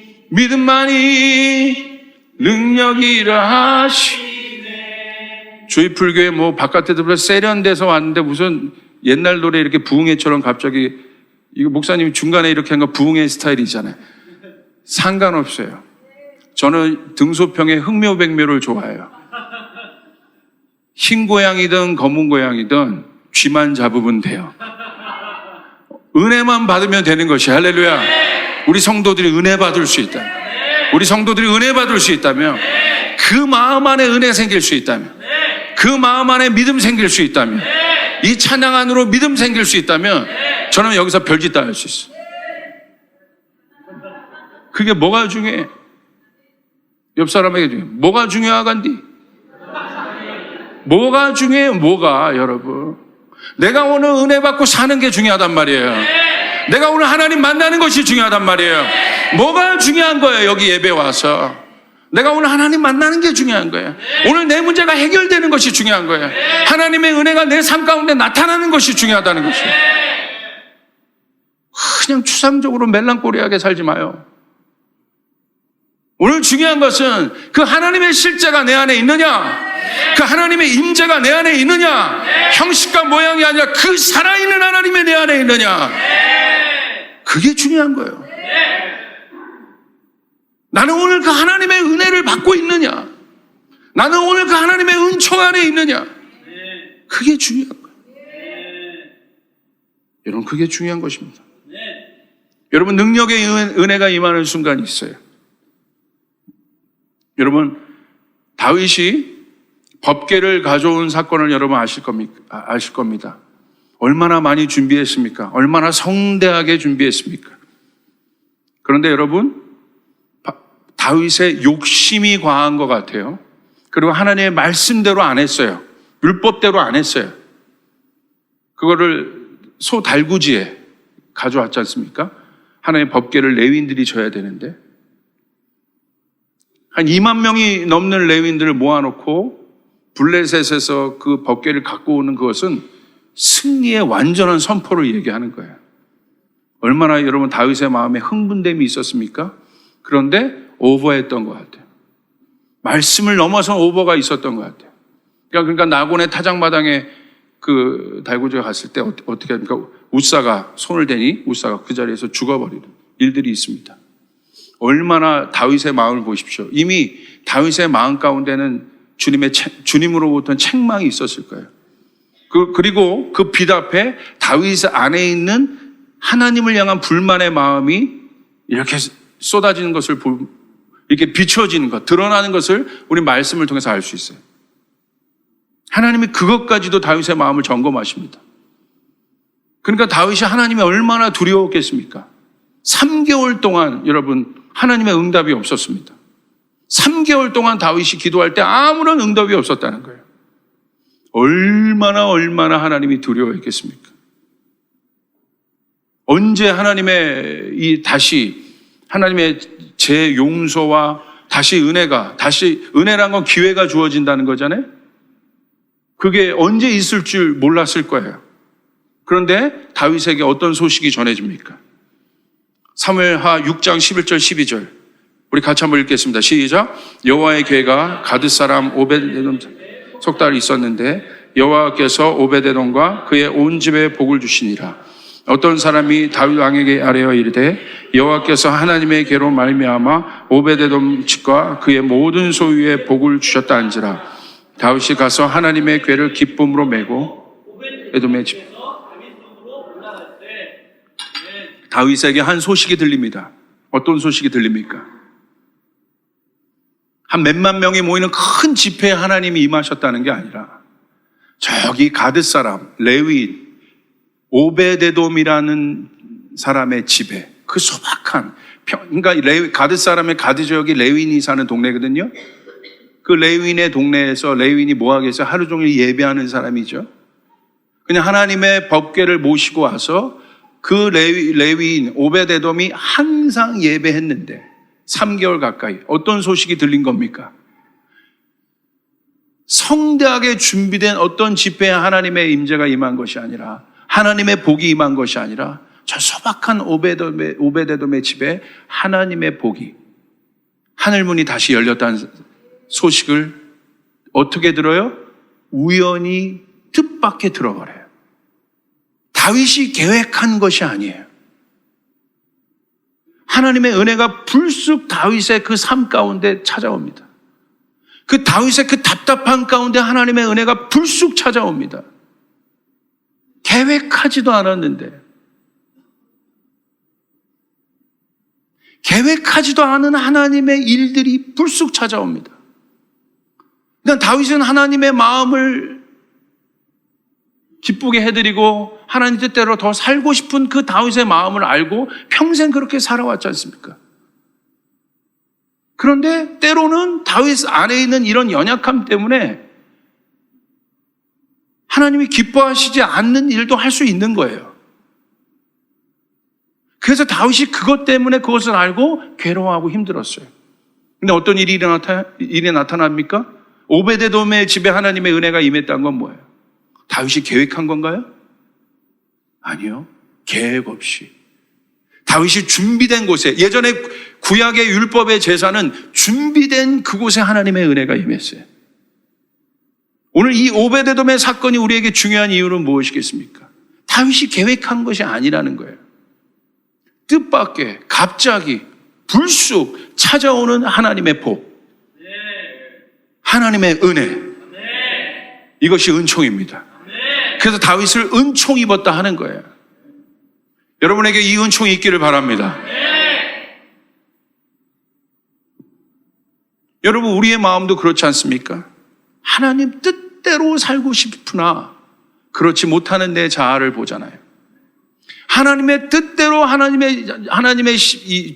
능력이라 하시네. 저희 불교에 뭐 바깥에도 세련돼서 왔는데 무슨 옛날 노래 이렇게 부흥회처럼 갑자기 이거 목사님이 중간에 이렇게 한 거 부흥회 스타일이잖아요. 상관없어요. 저는 등소평의 흥묘백묘를 좋아해요. 흰 고양이든 검은 고양이든 쥐만 잡으면 돼요. 은혜만 받으면 되는 것이. 할렐루야. 우리 성도들이 은혜 받을 수 있다면, 우리 성도들이 은혜 받을 수 있다면, 그 마음 안에 은혜 생길 수 있다면, 그 마음 안에 믿음 생길 수 있다면, 이 찬양 안으로 믿음 생길 수 있다면 저는 여기서 별짓 다 할 수 있어요. 그게 뭐가 중요해? 옆 사람에게 중요해. 뭐가 중요하간디? 뭐가 중요해요? 뭐가, 여러분? 내가 오늘 은혜 받고 사는 게 중요하단 말이에요. 내가 오늘 하나님 만나는 것이 중요하단 말이에요. 뭐가 중요한 거예요? 여기 예배 와서 내가 오늘 하나님 만나는 게 중요한 거예요. 오늘 내 문제가 해결되는 것이 중요한 거예요. 하나님의 은혜가 내 삶 가운데 나타나는 것이 중요하다는 것이에요. 그냥 추상적으로 멜랑꼬리하게 살지 마요. 오늘 중요한 것은 그 하나님의 실제가 내 안에 있느냐, 그 하나님의 임재가 내 안에 있느냐, 형식과 모양이 아니라 그 살아있는 하나님이 내 안에 있느냐, 그게 중요한 거예요. 나는 오늘 그 하나님의 은혜를 받고 있느냐, 나는 오늘 그 하나님의 은총 안에 있느냐, 그게 중요한 거예요. 여러분, 그게 중요한 것입니다. 여러분, 능력의 은혜가 임하는 순간이 있어요. 여러분, 다윗이 법궤를 가져온 사건을 여러분 아실 겁니다. 얼마나 많이 준비했습니까? 얼마나 성대하게 준비했습니까? 그런데 여러분, 다윗의 욕심이 과한 것 같아요. 그리고 하나님의 말씀대로 안 했어요. 율법대로 안 했어요. 그거를 소 달구지에 가져왔지 않습니까? 하나님의 법궤를 레위인들이 져야 되는데 한 2만 명이 넘는 레위인들을 모아놓고 블레셋에서 그 법궤를 갖고 오는 그것은 승리의 완전한 선포를 얘기하는 거예요. 얼마나 여러분 다윗의 마음에 흥분됨이 있었습니까? 그런데 오버했던 것 같아요. 말씀을 넘어선 오버가 있었던 것 같아요. 그러니까 나곤의 타작마당에 그 달구지가 갔을 때 어떻게 합니까? 웃사가 손을 대니 웃사가 그 자리에서 죽어버리는 일들이 있습니다. 얼마나 다윗의 마음을 보십시오. 이미 다윗의 마음 가운데는 주님으로부터는 책망이 있었을 거예요. 그리고 그 빛 앞에 다윗 안에 있는 하나님을 향한 불만의 마음이 이렇게 쏟아지는 것을 이렇게 비춰지는 것, 드러나는 것을 우리 말씀을 통해서 알 수 있어요. 하나님이 그것까지도 다윗의 마음을 점검하십니다. 그러니까 다윗이 하나님이 얼마나 두려웠겠습니까? 3개월 동안 여러분 하나님의 응답이 없었습니다. 3개월 동안 다윗이 기도할 때 아무런 응답이 없었다는 거예요. 얼마나 하나님이 두려워했겠습니까? 언제 하나님의 다시 하나님의 재용서와 다시 은혜란 건 기회가 주어진다는 거잖아요. 그게 언제 있을 줄 몰랐을 거예요. 그런데 다윗에게 어떤 소식이 전해집니까? 사무엘하 6장 11절 12절 우리 같이 한번 읽겠습니다. 시작. 여호와의 괴가 가드 사람 오베데돔 석 달 있었는데 여호와께서 오베데돔과 그의 온 집에 복을 주시니라. 어떤 사람이 다윗 왕에게 아뢰어 이르되 여호와께서 하나님의 괴로 말미암아 오베데돔 집과 그의 모든 소유에 복을 주셨다 한지라. 다윗이 가서 하나님의 괴를 기쁨으로 메고 에돔의 집. 다윗에게 한 소식이 들립니다. 어떤 소식이 들립니까? 한 몇만 명이 모이는 큰 집회에 하나님이 임하셨다는 게 아니라 저기 가드 사람 레위인 오베데돔이라는 사람의 집에 그 소박한 그러니까 가드 사람의 가드 지역이 레위인이 사는 동네거든요. 그 레위인의 동네에서 레위인이 뭐 하겠어요? 하루 종일 예배하는 사람이죠. 그냥 하나님의 법궤를 모시고 와서 그 레위인 오베데돔이 항상 예배했는데 3개월 가까이 어떤 소식이 들린 겁니까? 성대하게 준비된 어떤 집회에 하나님의 임재가 임한 것이 아니라 하나님의 복이 임한 것이 아니라 저 소박한 오베데돔의 집에 하나님의 복이 하늘문이 다시 열렸다는 소식을 어떻게 들어요? 우연히 뜻밖에 들어버려요. 다윗이 계획한 것이 아니에요. 하나님의 은혜가 불쑥 다윗의 그 삶 가운데 찾아옵니다. 그 다윗의 그 답답한 가운데 하나님의 은혜가 불쑥 찾아옵니다. 계획하지도 않았는데, 계획하지도 않은 하나님의 일들이 불쑥 찾아옵니다. 그러니까 다윗은 하나님의 마음을 기쁘게 해드리고 하나님 뜻대로 더 살고 싶은 그 다윗의 마음을 알고 평생 그렇게 살아왔지 않습니까? 그런데 때로는 다윗 안에 있는 이런 연약함 때문에 하나님이 기뻐하시지 않는 일도 할 수 있는 거예요. 그래서 다윗이 그것 때문에 그것을 알고 괴로워하고 힘들었어요. 근데 어떤 일이 나타납니까? 오베데돔의 집에 하나님의 은혜가 임했다는 건 뭐예요? 다윗이 계획한 건가요? 아니요. 계획 없이. 다윗이 준비된 곳에, 예전에 구약의 율법의 제사는 준비된 그곳에 하나님의 은혜가 임했어요. 오늘 이 오베데돔의 사건이 우리에게 중요한 이유는 무엇이겠습니까? 다윗이 계획한 것이 아니라는 거예요. 뜻밖의, 갑자기, 불쑥 찾아오는 하나님의 복, 하나님의 은혜, 이것이 은총입니다. 그래서 다윗을 은총 입었다 하는 거예요. 여러분에게 이 은총이 있기를 바랍니다. 여러분, 우리의 마음도 그렇지 않습니까? 하나님 뜻대로 살고 싶으나 그렇지 못하는 내 자아를 보잖아요. 하나님의 뜻대로 하나님의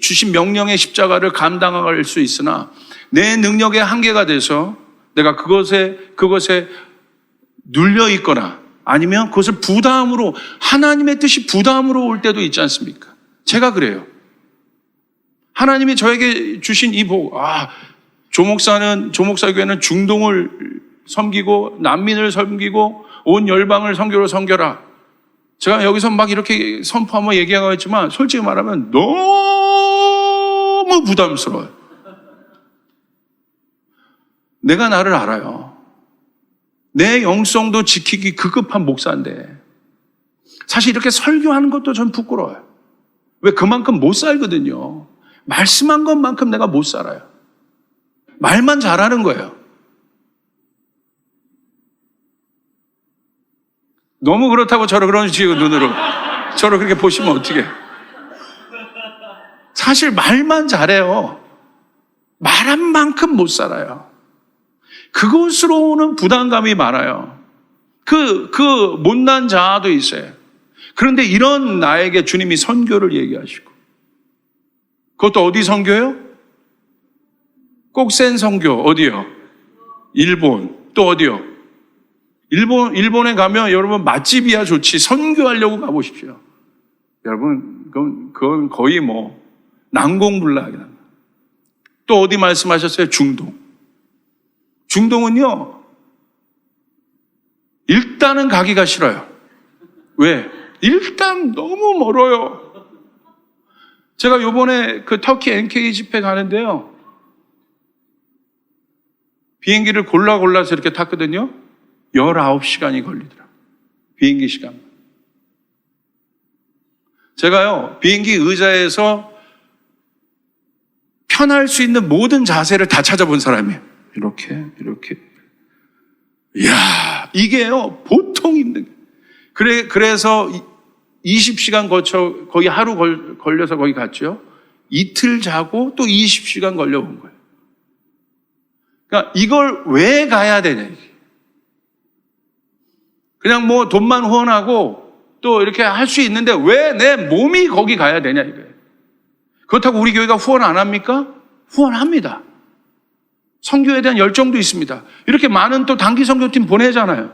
주신 명령의 십자가를 감당할 수 있으나 내 능력의 한계가 돼서 내가 그것에 눌려 있거나 아니면 그것을 부담으로, 하나님의 뜻이 부담으로 올 때도 있지 않습니까? 제가 그래요. 하나님이 저에게 주신 이 복, 조목사 교회는 중동을 섬기고 난민을 섬기고 온 열방을 선교로 섬겨라. 제가 여기서 막 이렇게 선포하며 얘기하고 있지만 솔직히 말하면 너무 부담스러워요. 내가 나를 알아요. 내 영성도 지키기 급급한 목사인데 사실 이렇게 설교하는 것도 전 부끄러워요. 왜? 그만큼 못 살거든요. 말씀한 것만큼 내가 못 살아요. 말만 잘하는 거예요. 너무 그렇다고 저를 그런 식으로 눈으로 저를 그렇게 보시면 어떡해. 사실 말만 잘해요. 말한 만큼 못 살아요. 그것으로 오는 부담감이 많아요. 그 못난 자아도 있어요. 그런데 이런 나에게 주님이 선교를 얘기하시고, 그것도 어디 선교요? 꼭 센 선교. 어디요? 일본. 또 어디요? 일본에 가면 여러분 맛집이야 좋지 선교하려고 가보십시오. 여러분 그건 거의 뭐 난공불락이다. 또 어디 말씀하셨어요? 중동. 중동은요, 일단은 가기가 싫어요. 왜? 일단 너무 멀어요. 제가 요번에 그 터키 NK 집회 가는데요. 비행기를 골라서 이렇게 탔거든요. 19시간이 걸리더라고요. 비행기 시간. 제가요, 비행기 의자에서 편할 수 있는 모든 자세를 다 찾아본 사람이에요. 이렇게. 이야, 이게요, 보통 힘든 거예요. 그래서 20시간 거쳐, 거의 하루 걸려서 거기 갔죠. 이틀 자고 또 20시간 걸려온 거예요. 그러니까 이걸 왜 가야 되냐, 이게. 그냥 뭐 돈만 후원하고 또 이렇게 할 수 있는데 왜 내 몸이 거기 가야 되냐, 이거예요. 그렇다고 우리 교회가 후원 안 합니까? 후원합니다. 선교에 대한 열정도 있습니다. 이렇게 많은 또 단기 선교팀 보내잖아요.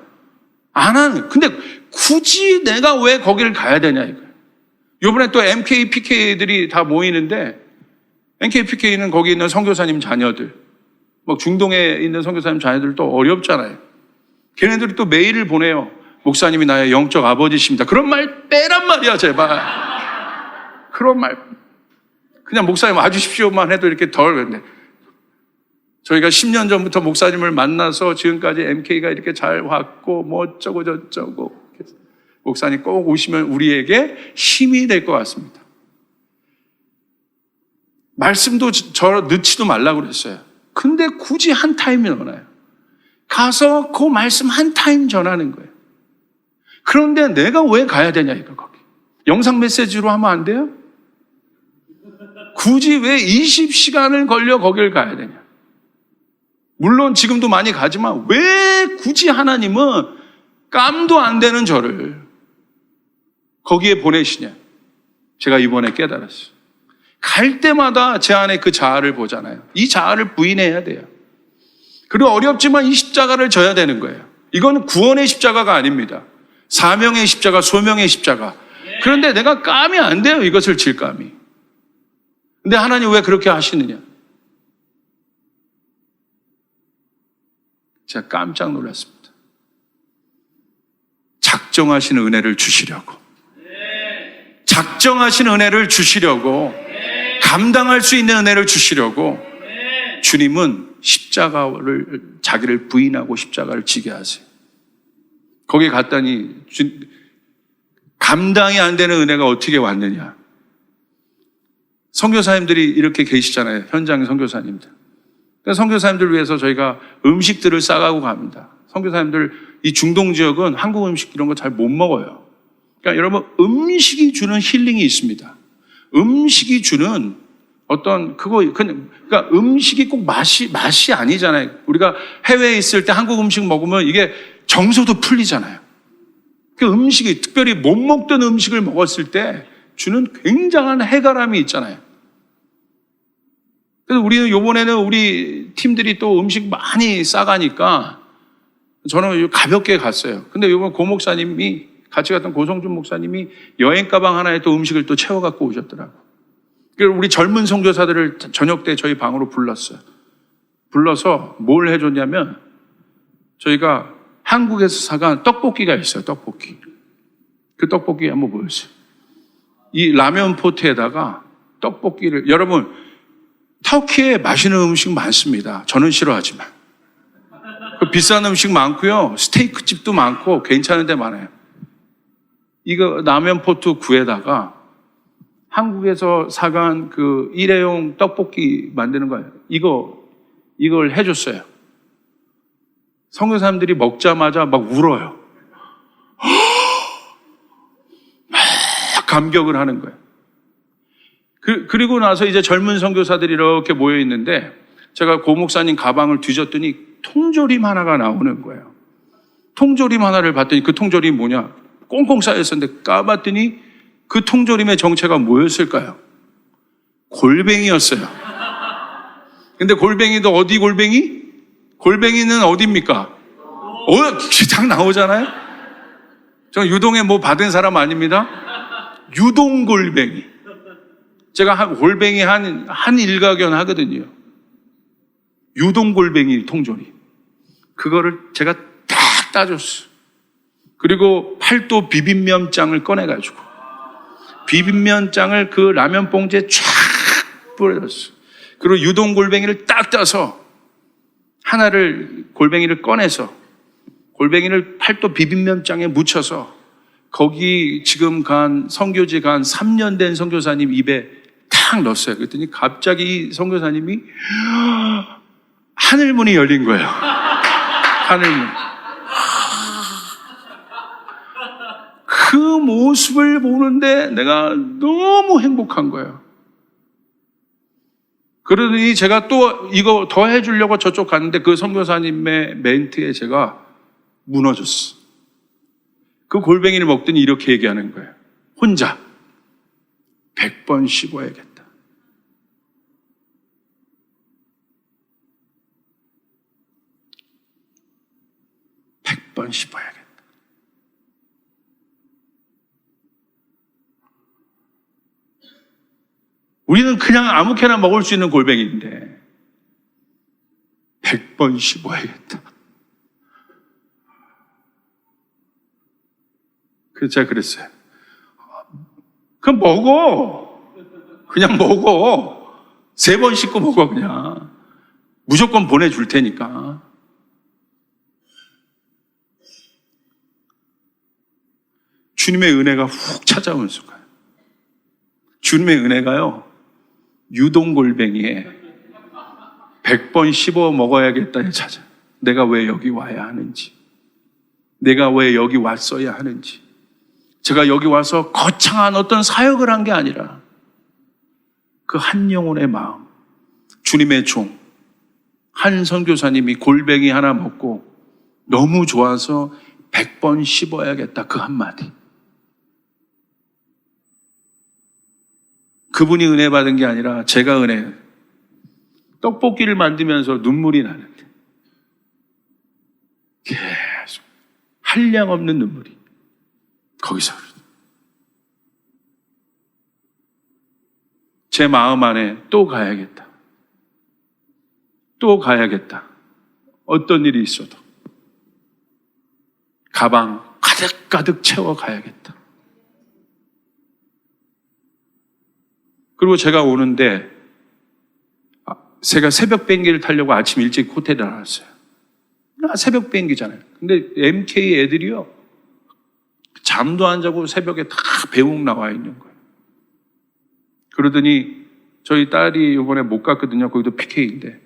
안 하는. 근데 굳이 내가 왜 거기를 가야 되냐, 이거예요. 이번에 또 MK, PK들이 다 모이는데, MK, PK는 거기 있는 선교사님 자녀들, 뭐 중동에 있는 선교사님 자녀들도 어렵잖아요. 걔네들이 또 메일을 보내요. 목사님이 나의 영적 아버지십니다. 그런 말 빼란 말이야, 제발. 그런 말. 그냥 목사님 와주십시오만 해도 이렇게 덜. 근데 저희가 10년 전부터 목사님을 만나서 지금까지 MK가 이렇게 잘 왔고, 뭐 어쩌고 저쩌고. 목사님 꼭 오시면 우리에게 힘이 될 것 같습니다. 말씀도 저 넣지도 말라고 그랬어요. 근데 굳이 한 타임이 넣어놔요. 가서 그 말씀 한 타임 전하는 거예요. 그런데 내가 왜 가야 되냐, 이거, 거기. 영상 메시지로 하면 안 돼요? 굳이 왜 20시간을 걸려 거길 가야 되냐? 물론 지금도 많이 가지만 왜 굳이 하나님은 깜도 안 되는 저를 거기에 보내시냐? 제가 이번에 깨달았어요. 갈 때마다 제 안에 그 자아를 보잖아요. 이 자아를 부인해야 돼요. 그리고 어렵지만 이 십자가를 져야 되는 거예요. 이건 구원의 십자가가 아닙니다. 사명의 십자가, 소명의 십자가. 그런데 내가 감이 안 돼요. 이것을 질 감이. 근데 하나님 왜 그렇게 하시느냐? 제가 깜짝 놀랐습니다. 작정하신 은혜를 주시려고. 작정하신 은혜를 주시려고. 감당할 수 있는 은혜를 주시려고. 주님은 십자가를, 자기를 부인하고 십자가를 지게 하세요. 거기 갔더니 감당이 안 되는 은혜가 어떻게 왔느냐. 선교사님들이 이렇게 계시잖아요. 현장 선교사님들. 선교사님들 위해서 저희가 음식들을 싸가고 갑니다. 선교사님들, 이 중동 지역은 한국 음식 이런 거 잘 못 먹어요. 그러니까 여러분, 음식이 주는 힐링이 있습니다. 음식이 주는 어떤 그러니까 음식이 꼭 맛이 아니잖아요. 우리가 해외에 있을 때 한국 음식 먹으면 이게 정서도 풀리잖아요. 그 음식이, 특별히 못 먹던 음식을 먹었을 때 주는 굉장한 해결함이 있잖아요. 그래서 우리는 요번에는 우리 팀들이 또 음식 많이 싸가니까 저는 가볍게 갔어요. 근데 요번 고 목사님이, 같이 갔던 고성준 목사님이 여행 가방 하나에 또 음식을 또 채워갖고 오셨더라고요. 그래서 우리 젊은 선교사들을 저녁 때 저희 방으로 불렀어요. 불러서 뭘 해줬냐면, 저희가 한국에서 사간 떡볶이가 있어요. 떡볶이. 그 떡볶이 한번 보여주세요. 이 라면 포트에다가 떡볶이를, 여러분, 터키에 맛있는 음식 많습니다. 저는 싫어하지만. 비싼 음식 많고요. 스테이크 집도 많고 괜찮은 데 많아요. 이거 라면 포트 구에다가 한국에서 사간 그 일회용 떡볶이 만드는 거예요. 이걸 해줬어요. 선교사님들이 먹자마자 막 울어요. 막 감격을 하는 거예요. 그리고 나서 이제 젊은 선교사들이 이렇게 모여 있는데, 제가 고 목사님 가방을 뒤졌더니 통조림 하나가 나오는 거예요. 통조림 하나를 봤더니 그 통조림이 뭐냐? 꽁꽁 쌓였었는데 까봤더니 그 통조림의 정체가 뭐였을까요? 골뱅이였어요. 근데 골뱅이도 어디 골뱅이? 골뱅이는 어디입니까? 딱 나오잖아요? 저 유동에 뭐 받은 사람 아닙니다. 유동 골뱅이. 제가 골뱅이 한 일가견 하거든요. 유동 골뱅이 통조림. 그거를 제가 딱 따줬어요. 그리고 팔도 비빔면장을 꺼내가지고 비빔면장을 그 라면 봉지에 쫙 뿌려줬어. 그리고 유동 골뱅이를 딱 따서 하나를 골뱅이를 꺼내서 골뱅이를 팔도 비빔면장에 묻혀서 거기 지금 선교지 간 3년 된 선교사님 입에 탁 넣었어요. 그랬더니 갑자기 선교사님이 하늘문이 열린 거예요. 하늘문. 그 모습을 보는데 내가 너무 행복한 거예요. 그러더니 제가 또 이거 더 해주려고 저쪽 갔는데 그 선교사님의 멘트에 제가 무너졌어. 그 골뱅이를 먹더니 이렇게 얘기하는 거예요. 혼자 100번 씹어야겠다. 번 씹어야겠다. 우리는 그냥 아무렇게나 먹을 수 있는 골뱅이인데 100번 씹어야겠다. 그래서 제가 그랬어요. 그럼 먹어. 그냥 먹어. 3번 씹고 먹어 그냥. 무조건 보내줄 테니까. 주님의 은혜가 훅 찾아오는 순간. 주님의 은혜가요. 유동골뱅이에 100번 씹어 먹어야겠다에 찾아. 내가 왜 여기 와야 하는지. 내가 왜 여기 왔어야 하는지. 제가 여기 와서 거창한 어떤 사역을 한 게 아니라 그 한 영혼의 마음. 주님의 종. 한 선교사님이 골뱅이 하나 먹고 너무 좋아서 100번 씹어야겠다. 그 한마디. 그분이 은혜 받은 게 아니라 제가 은혜. 떡볶이를 만들면서 눈물이 나는데 계속 한량 없는 눈물이 거기서 제 마음 안에 또 가야겠다. 또 가야겠다. 어떤 일이 있어도 가방 가득가득 채워 가야겠다. 그리고 제가 오는데 제가 새벽 비행기를 타려고 아침 일찍 호텔에 나왔어요. 나 새벽 비행기잖아요. 근데 MK 애들이요. 잠도 안 자고 새벽에 다 배웅 나와 있는 거예요. 그러더니 저희 딸이 이번에 못 갔거든요. 거기도 PK인데.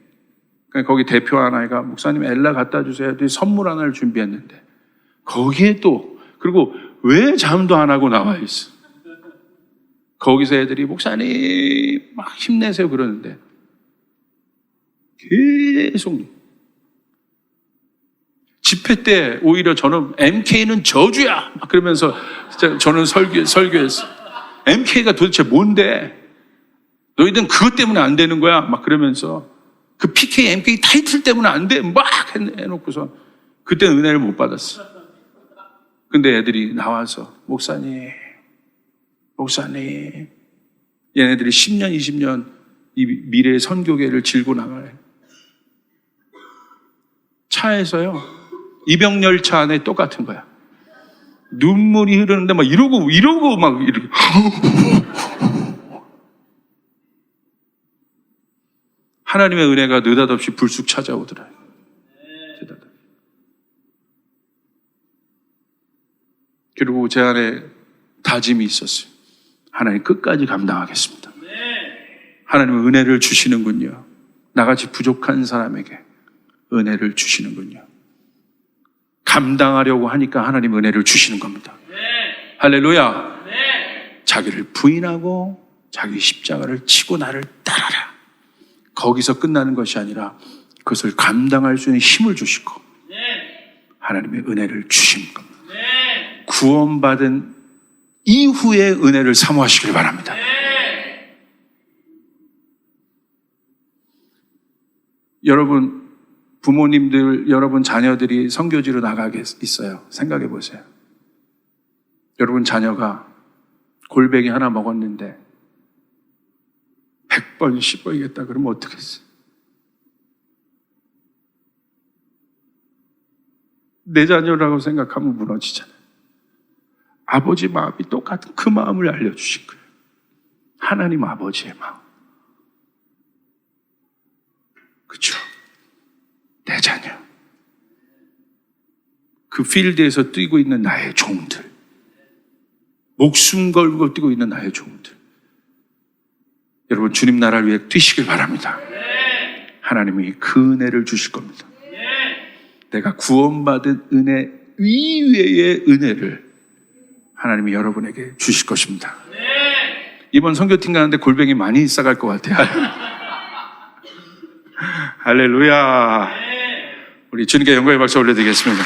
거기 대표 하나가 목사님 엘라 갖다 주세요. 선물 하나를 준비했는데 거기에 또 그리고 왜 잠도 안 하고 나와 있어. 거기서 애들이 목사님 막 힘내세요 그러는데 계속 집회 때 오히려 저는 MK는 저주야 막 그러면서 저는 설교했어요. MK가 도대체 뭔데? 너희들은 그것 때문에 안 되는 거야 막 그러면서 그 PK, MK 타이틀 때문에 안 돼 막 해놓고서 그때는 은혜를 못 받았어. 근데 애들이 나와서 목사님 얘네들이 10년, 20년 이 미래의 선교계를 질고 나가요. 차에서요. 입영열차 안에 똑같은 거야. 눈물이 흐르는데 막 이러고 막 이렇게. 하나님의 은혜가 느닷없이 불쑥 찾아오더라고요. 그리고 제 안에 다짐이 있었어요. 하나님 끝까지 감당하겠습니다. 하나님은 은혜를 주시는군요. 나같이 부족한 사람에게 은혜를 주시는군요. 감당하려고 하니까 하나님 은혜를 주시는 겁니다. 할렐루야. 자기를 부인하고 자기 십자가를 치고 나를 따라라. 거기서 끝나는 것이 아니라 그것을 감당할 수 있는 힘을 주시고 하나님의 은혜를 주시는 겁니다. 구원받은 이후의 은혜를 사모하시길 바랍니다. 여러분 부모님들, 여러분 자녀들이 선교지로 나가게 있어요. 생각해 보세요. 여러분 자녀가 골뱅이 하나 먹었는데 100번 씹어야겠다 그러면 어떡했어요? 내 자녀라고 생각하면 무너지잖아요. 아버지 마음이 똑같은 그 마음을 알려주신 거예요. 하나님 아버지의 마음. 그렇죠? 내 자녀. 그 필드에서 뛰고 있는 나의 종들. 목숨 걸고 뛰고 있는 나의 종들. 여러분 주님 나라를 위해 뛰시길 바랍니다. 하나님이 그 은혜를 주실 겁니다. 내가 구원받은 은혜 이외의 은혜를 하나님이 여러분에게 주실 것입니다. 이번 선교팀 가는데 골뱅이 많이 싸갈 것 같아요. 할렐루야. 우리 주님께 영광의 박수 올려드리겠습니다.